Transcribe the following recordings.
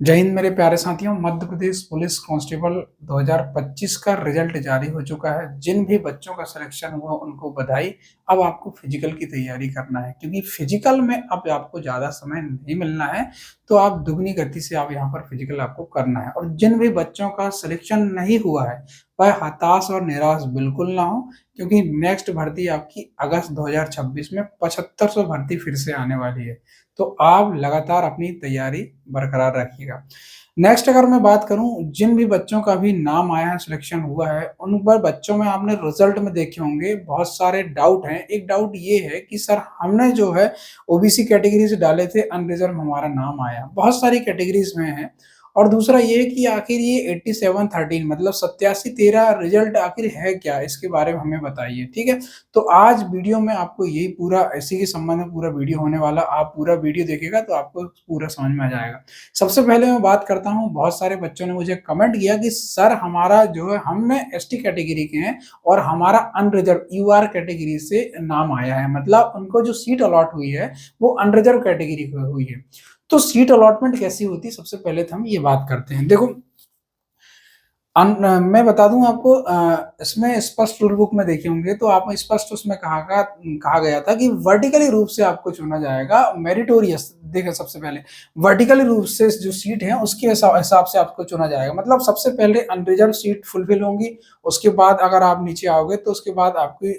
जय हिंद मेरे प्यारे साथियों। मध्य प्रदेश पुलिस कांस्टेबल 2025 का रिजल्ट जारी हो चुका है। जिन भी बच्चों का सिलेक्शन हुआ उनको बधाई। अब आपको फिजिकल की तैयारी करना है, क्योंकि फिजिकल में अब आपको ज़्यादा समय नहीं मिलना है। तो आप दुगनी गति से आप यहाँ पर फिजिकल आपको करना है। और जिन भी बच्चों का सिलेक्शन नहीं हुआ है वह हताश और निराश बिल्कुल ना हो, क्योंकि नेक्स्ट भर्ती आपकी अगस्त 2026 में 7500 भर्ती फिर से आने वाली है। तो आप लगातार अपनी तैयारी बरकरार रखिएगा। नेक्स्ट अगर मैं बात करूं, जिन भी बच्चों का भी नाम आया है, सिलेक्शन हुआ है, उन पर बच्चों में आपने रिजल्ट में देखे होंगे बहुत सारे डाउट हैं। एक डाउट ये है कि सर हमने जो है ओबीसी कैटेगरी से डाले थे, अनरिजर्व हमारा नाम आया, बहुत सारी कैटेगरीज में है। और दूसरा ये कि आखिर ये 8713 मतलब 8713 रिजल्ट आखिर है क्या, इसके बारे में हमें बताइए। ठीक है, तो आज वीडियो में आपको यही पूरा इसी के संबंध में पूरा वीडियो होने वाला। आप पूरा वीडियो देखिएगा तो आपको पूरा समझ में आ जाएगा। सबसे पहले मैं बात करता हूं, बहुत सारे बच्चों ने मुझे कमेंट किया कि सर हमारा जो है हमने एसटी कैटेगरी के हैं और हमारा अनरिजर्व यूआर कैटेगरी से नाम आया है, मतलब उनको जो सीट अलॉट हुई है वो अनरिजर्व कैटेगरी को हुई है। तो सीट अलॉटमेंट कैसी होती है, सबसे पहले तो हम ये बात करते हैं। देखो मैं बता दूं आपको, इसमें स्पष्ट रूल बुक में देखे होंगे तो आप स्पष्ट उसमें कहा गया था कि वर्टिकली रूप से आपको चुना जाएगा, मेरिटोरियस। देखिए सबसे पहले वर्टिकली रूप से जो सीट है उसके हिसाब से आपको चुना जाएगा, मतलब सबसे पहले अनरिजर्व सीट फुलफिल होंगी। उसके बाद अगर आप नीचे आओगे तो उसके बाद आपकी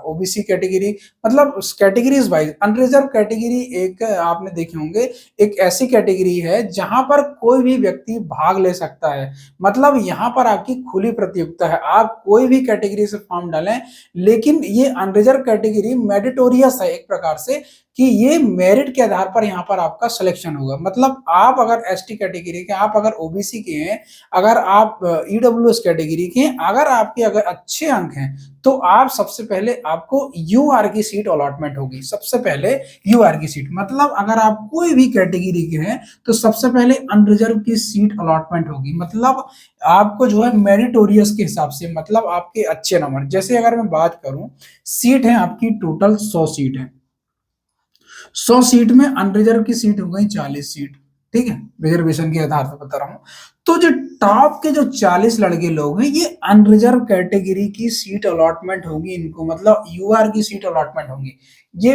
ओबीसी कैटेगरी, मतलब कैटेगरीज वाइज अनरिजर्व कैटेगरी एक आपने देखे होंगे, एक ऐसी कैटेगरी है जहां पर कोई भी व्यक्ति भाग ले सकता है। मतलब यहाँ पर आपकी खुली प्रतियोगिता है, आप कोई भी कैटेगरी से फॉर्म डालें। लेकिन ये अनरिजर्व कैटेगरी मेरिटोरियस है एक प्रकार से, कि ये मेरिट के आधार पर यहाँ पर आपका सिलेक्शन होगा। मतलब आप अगर एसटी कैटेगरी के, आप अगर ओबीसी के हैं, अगर आप ईडब्ल्यूएस कैटेगरी के हैं, अगर आपके अगर अच्छे अंक हैं, तो आप सबसे पहले आपको यूआर की सीट अलॉटमेंट होगी। सबसे पहले यूआर की सीट, मतलब अगर आप कोई भी कैटेगरी के हैं तो सबसे पहले अनरिजर्व की सीट अलॉटमेंट होगी। मतलब आपको जो है मेरिटोरियस के हिसाब से, मतलब आपके अच्छे नंबर, जैसे अगर मैं बात करूं, सीट है आपकी टोटल 100 सीट है। 100 सीट में अनरिजर्व की सीट हो गई 40 सीट। ठीक है, रिजर्वेशन के आधार पर बता रहा हूं। तो जो टॉप के जो 40 लड़के लोग हैं, ये अनरिजर्व कैटेगरी की सीट अलॉटमेंट होगी इनको, मतलब यूआर की सीट अलॉटमेंट होगी। ये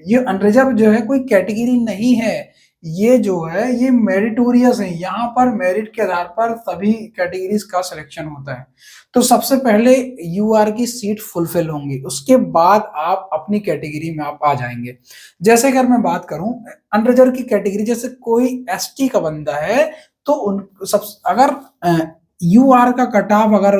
ये अनरिजर्व जो है कोई कैटेगरी नहीं है, ये जो है ये मेरिटोरियस है। यहाँ पर मेरिट के आधार पर सभी कैटेगरीज का सिलेक्शन होता है। तो सबसे पहले यूआर की सीट फुलफिल होंगी, उसके बाद आप अपनी कैटेगरी में आप आ जाएंगे। जैसे अगर मैं बात करूं अनरिजर्व की कैटेगरी, जैसे कोई एसटी का बंदा है, तो उन सब अगर यूआर का कट ऑफ अगर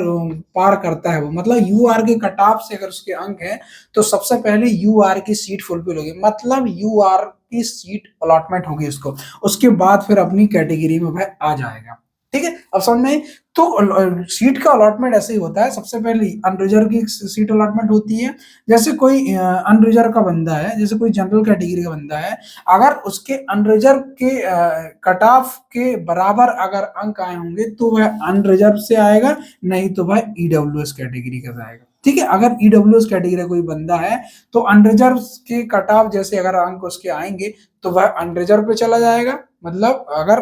पार करता है वो, मतलब यूआर के कट ऑफ से अगर उसके अंक हैं, तो सबसे पहले यूआर की सीट फुलफिल होगी, मतलब यूआर की सीट अलॉटमेंट होगी उसको। उसके बाद फिर अपनी कैटेगरी में वह आ जाएगा। ठीक है, अब समझ में। तो सीट का अलॉटमेंट ऐसे ही होता है, सबसे पहले अनरिजर्व की सीट अलॉटमेंट होती है। जैसे कोई अनरिजर्व का बंदा है, जैसे कोई जनरल कैटेगरी का बंदा है, अगर उसके अनरिजर्व के कट ऑफ के बराबर अगर अंक आए होंगे तो वह अनरिजर्व से आएगा, नहीं तो वह ईडब्ल्यूएस कैटेगरी का जाएगा। ठीक है, अगर ईडब्ल्यूएस कैटेगरी का कोई बंदा है तो अनरिजर्व के कट ऑफ जैसे अगर अंक उसके आएंगे तो वह अनरिजर्व पे चला जाएगा। मतलब अगर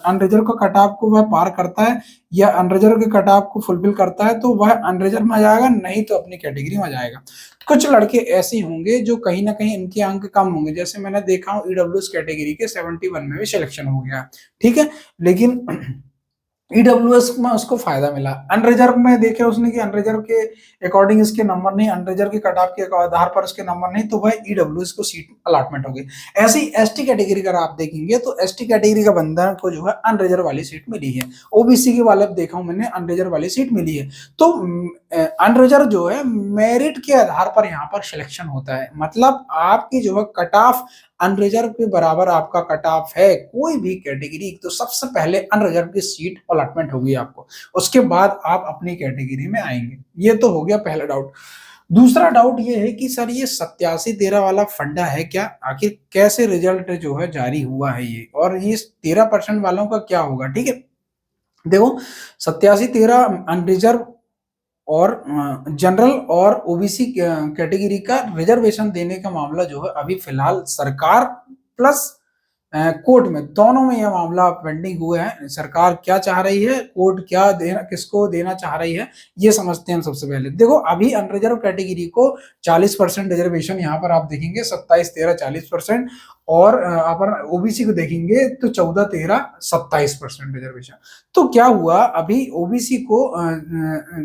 अनरिजर्व का कट ऑफ को वह पार करता है या अनरिजर्व के कट ऑफ को फुलफिल करता है तो वह अनरिजर्व में आ जाएगा, नहीं तो अपनी कैटेगरी में आ जाएगा। कुछ लड़के ऐसे होंगे जो कहीं ना कहीं इनके अंक कम होंगे, जैसे मैंने देखा हूँ ईडब्ल्यूएस कैटेगरी के 71 में भी सिलेक्शन हो गया। ठीक है, लेकिन ईडब्ल्यूएस में उसको फायदा मिला। अनरिजर्व में देखे उसने कि अनरिजर्व के अकॉर्डिंग इसके नंबर नहीं, अनरिजर्व के कट ऑफ के आधार पर इसके नंबर नहीं, तो वह ईडब्ल्यूएस को सीट अलॉटमेंट हो गई। ऐसे ही एसटी कैटेगरी का आप देखेंगे तो एसटी कैटेगरी का बंदा को जो है अनरिजर्व वाली सीट मिली है। ओबीसी के वाले देखा हूं मैंने, अनरिजर्व वाली सीट मिली है। तो अनरिजर्व जो है मेरिट के आधार पर यहाँ पर सिलेक्शन होता है, मतलब आपकी जो है कट ऑफ अनरिजर्व के बराबर आपका कट ऑफ है कोई भी कैटेगरी, तो सबसे पहले अनरिजर्व की सीट अलॉटमेंट होगी आपको, उसके बाद आप अपनी कैटेगरी में आएंगे। ये तो हो गया पहला डाउट। दूसरा डाउट ये है कि सर ये 8713 वाला फंडा है क्या, आखिर कैसे रिजल्ट जो है जारी हुआ है ये, और ये 13% वालों का क्या होगा। ठीक है, देखो 8713 अनरिजर्व और जनरल और ओबीसी कैटेगरी का रिजर्वेशन देने का मामला जो है अभी फिलहाल सरकार प्लस कोर्ट में, दोनों में यह मामला पेंडिंग हुआ है। सरकार क्या चाह रही है, कोर्ट क्या देना, किसको देना चाह रही है, ये समझते हैं हम सबसे पहले। देखो अभी अनरिजर्व कैटेगरी को 40% रिजर्वेशन यहाँ पर आप देखेंगे, 27-13-40%, और अपन ओबीसी को देखेंगे तो 14-13-27% रिजर्वेशन। तो क्या हुआ, अभी ओबीसी को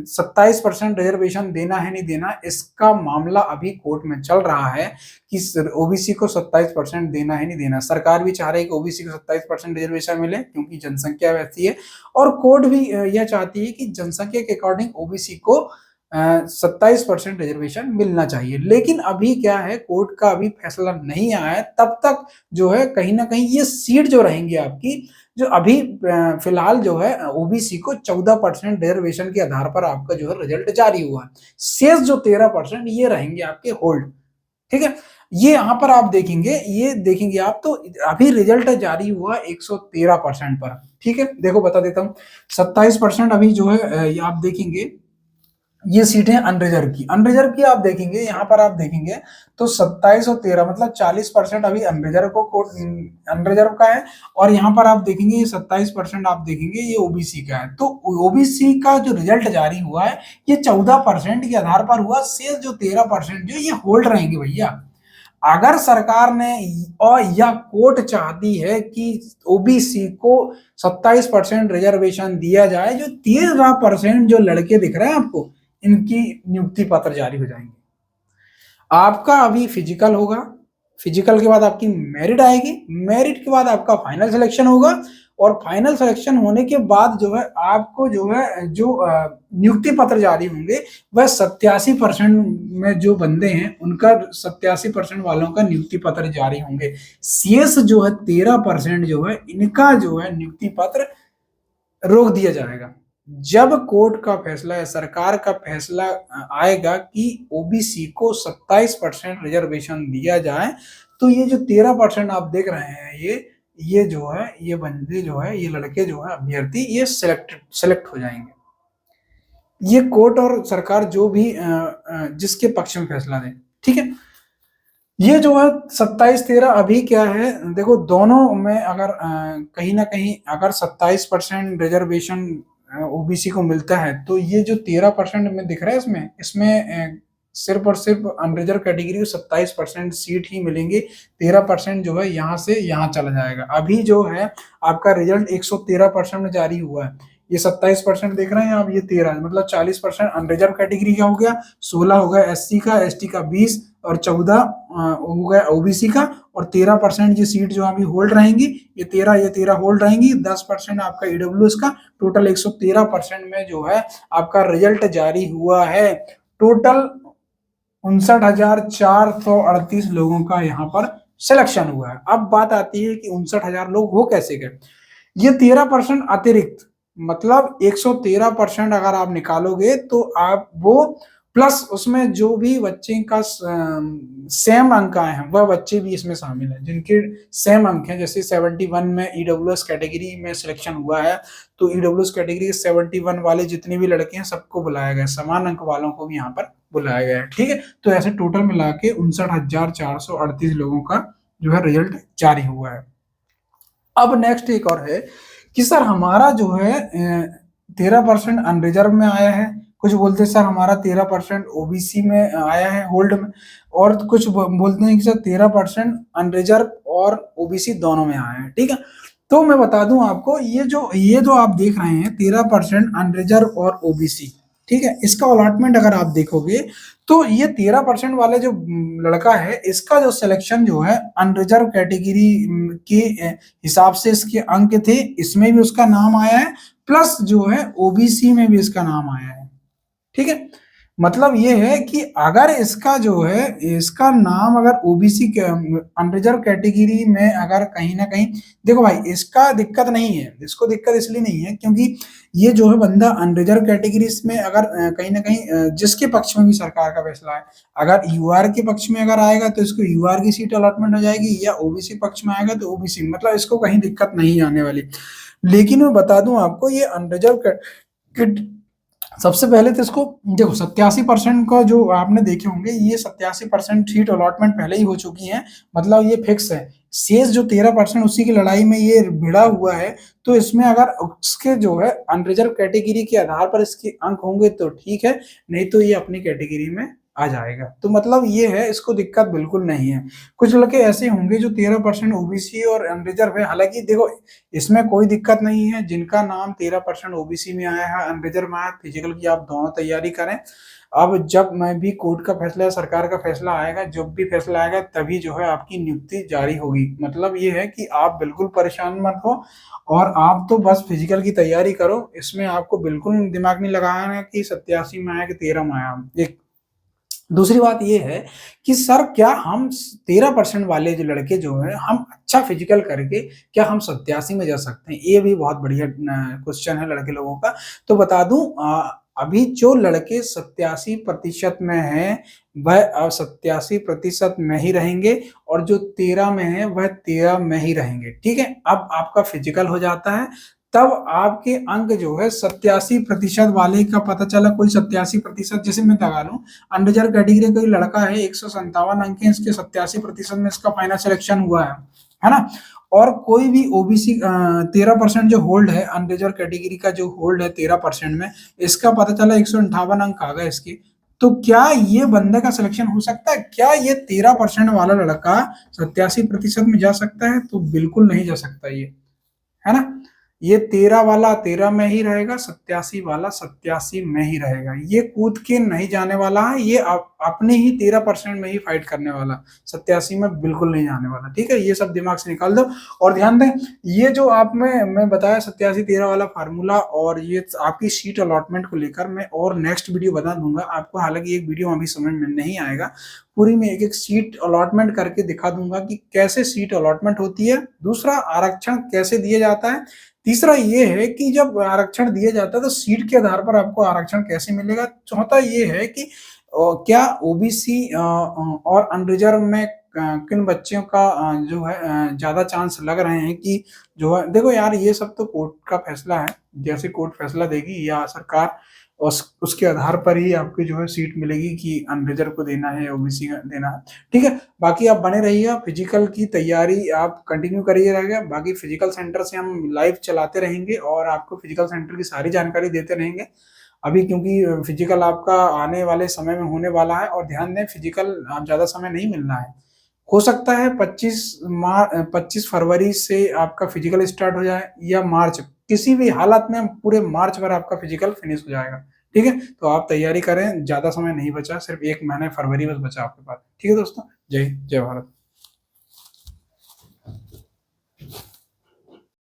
27% रिजर्वेशन देना है नहीं देना, इसका मामला अभी कोर्ट में चल रहा है कि ओबीसी को 27% देना है नहीं देना। सरकार भी चाह रही है कि ओबीसी को 27% रिजर्वेशन मिले क्योंकि जनसंख्या वैसी है, और कोर्ट भी यह चाहती है कि जनसंख्या के अकॉर्डिंग ओबीसी को 27% रिजर्वेशन मिलना चाहिए। लेकिन अभी क्या है, कोर्ट का अभी फैसला नहीं आया है, तब तक जो है कहीं ना कहीं ये सीट जो रहेंगी आपकी, जो अभी फिलहाल जो है ओबीसी को 14% रिजर्वेशन के आधार पर आपका जो है रिजल्ट जारी हुआ है, शेष जो 13% ये रहेंगे आपके होल्ड। ठीक है, ये यहाँ पर आप देखेंगे, ये देखेंगे आप तो अभी रिजल्ट जारी हुआ 113% पर। ठीक है, देखो बता देता हूँ, 27% अभी जो है ये आप देखेंगे, ये सीटें अनरिजर्व की, अनरिजर्व की आप देखेंगे, यहाँ पर आप देखेंगे तो 27 और 13 मतलब 40% अभी अनरिजर्व को अनरिजर्व का है, और यहाँ पर आप देखेंगे ये 27% आप देखेंगे ये ओबीसी का है। तो ओबीसी का जो रिजल्ट जारी हुआ है ये 14% के आधार पर हुआ, शेष जो 13% जो ये होल्ड रहेंगे भैया। अगर सरकार ने और या कोर्ट चाहती है कि ओबीसी को 27% रिजर्वेशन दिया जाए, जो 13% जो लड़के दिख रहे हैं आपको, इनकी नियुक्ति पत्र जारी हो जाएंगे। आपका अभी फिजिकल होगा, फिजिकल के बाद आपकी मेरिट आएगी, मेरिट के बाद आपका फाइनल सिलेक्शन होगा, और फाइनल सिलेक्शन होने के बाद जो है आपको जो है जो नियुक्ति पत्र जारी होंगे, वह 87% में जो बंदे हैं उनका 87% वालों का नियुक्ति पत्र जारी होंगे। शेष जो है 13% जो है इनका जो है नियुक्ति पत्र रोक दिया जाएगा। जब कोर्ट का फैसला या सरकार का फैसला आएगा कि ओबीसी को 27% रिजर्वेशन दिया जाए, तो ये जो 13% आप देख रहे हैं, ये जो है ये बंदे जो है ये लड़के जो है अभ्यर्थी ये सेलेक्ट हो जाएंगे। ये कोर्ट और सरकार जो भी जिसके पक्ष में फैसला दे। ठीक है, ये जो है 27-13 अभी क्या है, देखो दोनों में अगर कहीं ना कहीं अगर 27% रिजर्वेशन ओबीसी को मिलता है, तो ये जो 13% में दिख रहा है इसमें इसमें सिर्फ और सिर्फ अनरिजर्व कैटेगरी को 27% सीट ही मिलेंगे, 13% जो है यहाँ से यहाँ चला जाएगा। अभी जो है आपका रिजल्ट 113% में जारी हुआ है, ये 27% देख रहे हैं आप, ये 13 मतलब 40% अनरिजर्व कैटेगरी का हो गया, 16 हो गया एससी का, एसटी का 20, और 14 हो गया ओबीसी का, और 13% ये सीट जो अभी होल्ड रहेंगी, ये 13 होल्ड रहेंगी, 10% आपका ईडब्ल्यूएस का, टोटल 113% में जो है आपका रिजल्ट जारी हुआ है। टोटल 59,438 लोगों का यहाँ पर सिलेक्शन हुआ है। अब बात आती है कि 59,000 लोग हो कैसे गए। ये 13% अतिरिक्त, मतलब 113% अगर आप निकालोगे तो आप वो प्लस उसमें जो भी बच्चे का सेम अंक आए हैं, वह बच्चे भी इसमें शामिल हैं जिनके सेम अंक हैं। जैसे 71 में ईडब्ल्यूएस कैटेगरी में सिलेक्शन हुआ है, तो ईडब्ल्यूएस कैटेगरी के 71 वाले जितने भी लड़के हैं सबको बुलाया गया, समान अंक वालों को भी यहाँ पर बुलाया गया है। ठीक है, तो ऐसे टोटल मिला के 59,438 लोगों का जो है रिजल्ट जारी हुआ है। अब नेक्स्ट एक और है कि सर हमारा जो है 13% अनरिजर्व में आया है, कुछ बोलते हैं सर हमारा 13% ओबीसी में आया है होल्ड में, और कुछ बोलते हैं कि सर 13% अनरिजर्व और ओबीसी दोनों में आया है। ठीक है, तो मैं बता दूं आपको, ये जो आप देख रहे हैं 13% अनरिजर्व और ओबीसी, ठीक है, इसका अलॉटमेंट अगर आप देखोगे तो ये 13% वाले जो लड़का है, इसका जो सिलेक्शन जो है अनरिजर्व कैटेगरी के हिसाब से इसके अंक थे, इसमें भी उसका नाम आया है, प्लस जो है ओबीसी में भी इसका नाम आया है। ठीक है, मतलब ये है कि अगर इसका जो है इसका नाम अगर ओबीसी के अनरिजर्व कैटेगरी में अगर कहीं ना कहीं, देखो भाई इसका दिक्कत नहीं है, इसको दिक्कत इसलिए नहीं है क्योंकि ये जो है बंदा अनरिजर्व कैटेगरी में अगर कहीं ना कहीं जिसके पक्ष में भी सरकार का फैसला है, अगर यूआर के पक्ष में अगर आएगा तो इसको यूआर की सीट अलॉटमेंट हो जाएगी, या ओबीसी पक्ष में आएगा तो ओबीसी, मतलब इसको कहीं दिक्कत नहीं आने वाली। लेकिन मैं बता दूं आपको, ये अनरिजर्व सबसे पहले तो इसको देखो 87% का जो आपने देखे होंगे, ये 87% सीट अलॉटमेंट पहले ही हो चुकी है, मतलब ये फिक्स है। शेष जो 13% उसी की लड़ाई में ये भिड़ा हुआ है, तो इसमें अगर उसके जो है अनरिजर्व कैटेगरी के आधार पर इसके अंक होंगे तो ठीक है, नहीं तो ये अपनी कैटेगरी में आ जाएगा। तो मतलब ये है, इसको दिक्कत बिल्कुल नहीं है। कुछ लड़के ऐसे होंगे जो 13% ओबीसी और अनरिजर्व है, हालांकि देखो इसमें कोई दिक्कत नहीं है, जिनका नाम 13% ओबीसी में आया है, अनरिजर्व में आया, फिजिकल की आप दोनों तैयारी करें। अब जब मैं भी कोर्ट का फैसला या सरकार का फैसला आएगा, जब भी फैसला आएगा तभी जो है आपकी नियुक्ति जारी होगी। मतलब ये है कि आप बिल्कुल परेशान मत हो, और आप तो बस फिजिकल की तैयारी करो, इसमें आपको बिल्कुल दिमाग नहीं लगाना है कि 87 में आया कि 13 में आया। एक दूसरी बात ये है कि सर क्या हम 13% वाले जो लड़के जो है, हम अच्छा फिजिकल करके क्या हम 87 में जा सकते हैं? ये भी बहुत बढ़िया क्वेश्चन है लड़के लोगों का। तो बता दूं, अभी जो लड़के 87% में हैं, वह 87% में ही रहेंगे, और जो 13 में है वह 13 में ही रहेंगे। ठीक है, अब आपका फिजिकल हो जाता है, तब आपके अंक जो है 87% वाले का पता चला, कोई 87%, जैसे मैं लगा लूं अनरिजर्व कैटेगरी कोई लड़का है, 157 अंक है इसके, 87% में इसका फाइनल सिलेक्शन हुआ है ना। और कोई भी ओबीसी 13% जो होल्ड है, अनरिजर्व कैटेगरी का जो होल्ड है 13% में, इसका पता चला 158 अंक आ गए इसके, तो क्या ये बंदे का सिलेक्शन हो सकता है? क्या ये 13% वाला लड़का 87% में जा सकता है? तो बिल्कुल नहीं जा सकता ये, है ना। ये 13 वाला 13 में ही रहेगा, 87 वाला 87 में ही रहेगा, ये कूद के नहीं जाने वाला है, ये अपने ही 13% में ही फाइट करने वाला, 87 में बिल्कुल नहीं जाने वाला। ठीक है, ये सब दिमाग से निकाल दो। और ध्यान दें, ये जो आप में मैं बताया 87-13 वाला फार्मूला, और ये आपकी सीट अलॉटमेंट को लेकर मैं और नेक्स्ट वीडियो बता दूंगा आपको। हालांकि एक वीडियो अभी समझ में नहीं आएगा, पूरी में एक एक सीट अलॉटमेंट करके दिखा दूंगा कि कैसे सीट अलॉटमेंट होती है, दूसरा आरक्षण कैसे दिया जाता है, तीसरा ये है कि जब आरक्षण दिया जाता है तो सीट के आधार पर आपको आरक्षण कैसे मिलेगा, चौथा ये है कि क्या ओबीसी और अनरिजर्व में किन बच्चों का जो है ज्यादा चांस लग रहे हैं कि जो है। देखो यार, ये सब तो कोर्ट का फैसला है, जैसे कोर्ट फैसला देगी या सरकार, उसके आधार पर ही आपकी जो है सीट मिलेगी कि अनरिजर्व को देना है या ओबीसी का देना है। ठीक है, बाकी आप बने रहिएगा, फिजिकल की तैयारी आप कंटिन्यू करिए रहेगा। बाकी फिजिकल सेंटर से हम लाइव चलाते रहेंगे और आपको फिजिकल सेंटर की सारी जानकारी देते रहेंगे। अभी क्योंकि फिजिकल आपका आने वाले समय में होने वाला है, और ध्यान दें फिजिकल आप ज्यादा समय नहीं मिलना है, हो सकता है 25 फरवरी से आपका फिजिकल स्टार्ट हो जाए, या मार्च, किसी भी हालत में पूरे मार्च भर आपका फिजिकल फिनिश हो जाएगा। ठीक है, तो आप तैयारी करें, ज्यादा समय नहीं बचा, सिर्फ 1 महीने फरवरी बस बचा आपके पास। ठीक है दोस्तों, जय जय भारत।